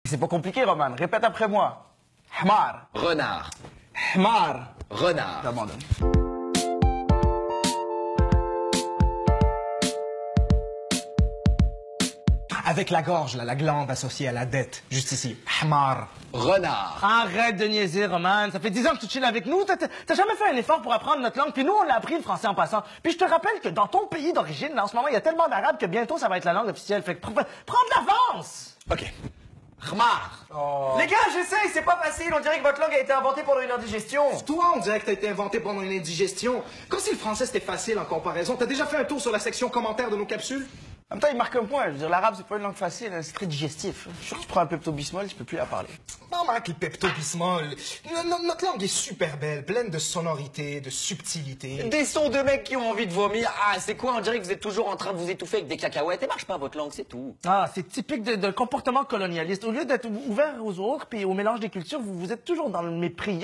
C'est pas compliqué, Roman. Répète après moi. Hmar. Renard. Hmar. Renard. J'abandonne. Avec la gorge, là, la glande associée à la dette. Juste ici. Hmar. Renard. Arrête de niaiser, Roman. Ça fait 10 ans que tu chilles avec nous. T'as jamais fait un effort pour apprendre notre langue. Puis nous, on l'a appris le français en passant. Puis je te rappelle que dans ton pays d'origine, là, en ce moment, il y a tellement d'arabes que bientôt, ça va être la langue officielle. Fait que prends de l'avance. OK. Khmar. Les gars, j'essaye, c'est pas facile. On dirait que votre langue a été inventée pendant une indigestion. Toi, on dirait que t'as été inventé pendant une indigestion. Comme si le français c'était facile en comparaison. T'as déjà fait un tour sur la section commentaires de nos capsules? En même temps, il marque un point. Je veux dire, l'arabe, c'est pas une langue facile. Hein. C'est très digestif. Je suis sûr que tu prends un Pepto-Bismol, je peux plus la parler. Non, Marc, le Pepto-Bismol. Notre langue est super belle, pleine de sonorité, de subtilité. Des sons de mecs qui ont envie de vomir. Ah, c'est quoi? On dirait que vous êtes toujours en train de vous étouffer avec des cacahuètes. Et marche pas votre langue, c'est tout. Ah, c'est typique d'un comportement colonialiste. Au lieu d'être ouvert aux autres puis au mélange des cultures, vous êtes toujours dans le mépris.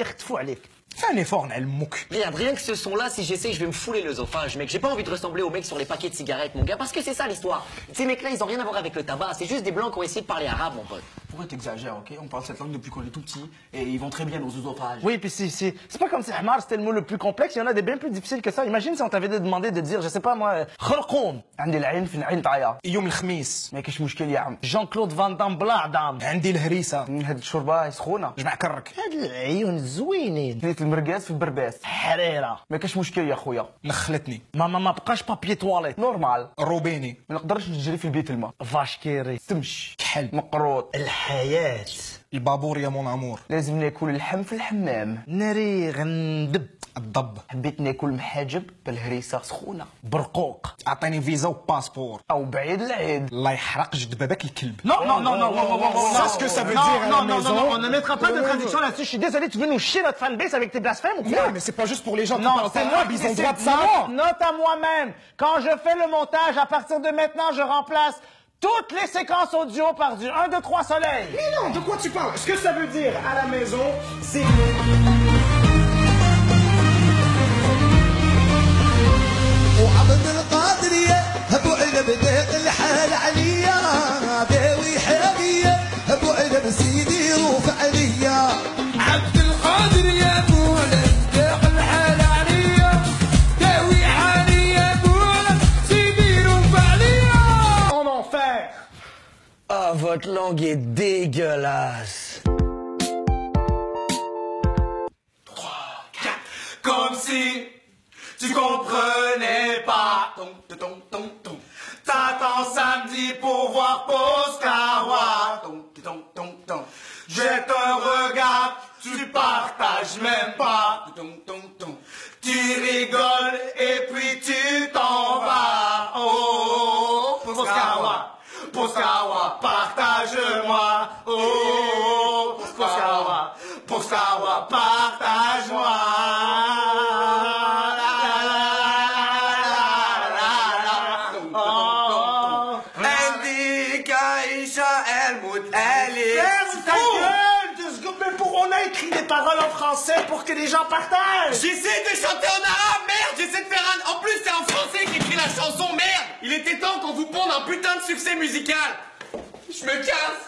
Fais un effort, Nel Mouk. Regarde, rien que ce son-là, si j'essaie, je vais me fouler l'œsophage, mec. J'ai pas envie de ressembler aux mecs sur les paquets de cigarettes, mon gars, parce que c'est ça l'histoire. Ces mecs-là, ils ont rien à voir avec le tabac. C'est juste des blancs qui ont essayé de parler arabe, mon pote. Pourquoi t'exagères, ok? On parle cette langue depuis qu'on est tout petit et ils vont très bien aux œsophages. Oui, puis c'est pas comme si Hmar c'était le mot le plus complexe. Il y en a des bien plus difficiles que ça. Imagine si on t'avait demandé de dire, je sais pas moi, Kharkoum. عندي العين في العين طاية. يوم الخميس. ما كاش مشكل يا عم. Jean-Claude Van Damme بلا دام. عندي الهريسة. هاد الشوربة سخونة. جمع كرك. هاد العيون زوينين. كليت المرقاس في البرباس. حريرة. ما كاش مشكل يا خويا. نخلتني. ما بقاش بابي تواليت. نورمال. روبيني. ما نقدرش نجري في البيت الماء. فاش كيري. تمش. كحل. مقروط. الحياة. البابور يا مون امور. لازم ناكل اللحم في الحمام. نريغ ندب. الضب. حبيت ناكل محاجب بالهريسه سخونه. برقوق. اعطيني فيزا وباسبور. او بعيد العيد. الله يحرق جد باباك الكلب. Non, C'est ce que ça veut dire à la maison. Non, on ne mettra pas de traduction là-dessus. Je suis désolé, tu veux nous chier notre fanbase avec tes blasphèmes ou quoi? Non, mais c'est pas juste pour les gens qui Non, parlent c'est moi arabe, qui ils ont le droit de décide. savoir. Note à moi-même. Quand je fais le montage, à partir de maintenant, je remplace toutes les séquences audio par du 1, 2, 3 soleil. Mais non, de quoi tu parles? Ce que ça veut dire à la maison, c'est... وعبد القادر يا ابو علب ذاق الحال عليا داوي حاليا ابو علب سيدي روف عليا عبد القادر يا ابو علب ذاق الحال عليا داوي حاليا ابو علب سيدي روف عليا. En enfer. Ah, votre langue est dégueulasse. Comme si tu comprenais pas. T'attends samedi pour voir Poscawa. Jette un regard, tu partages même pas. Tu rigoles et puis tu t'en vas. Oh, Poscawa, Poscawa, partage-moi. Oh, Poscawa, Poscawa, partage-moi. On a écrit des paroles en français pour que les gens partagent. J'essaie de chanter en arabe, merde. J'essaie de faire un... En plus, c'est un français qui écrit la chanson, merde. Il était temps qu'on vous ponde un putain de succès musical. Je me casse.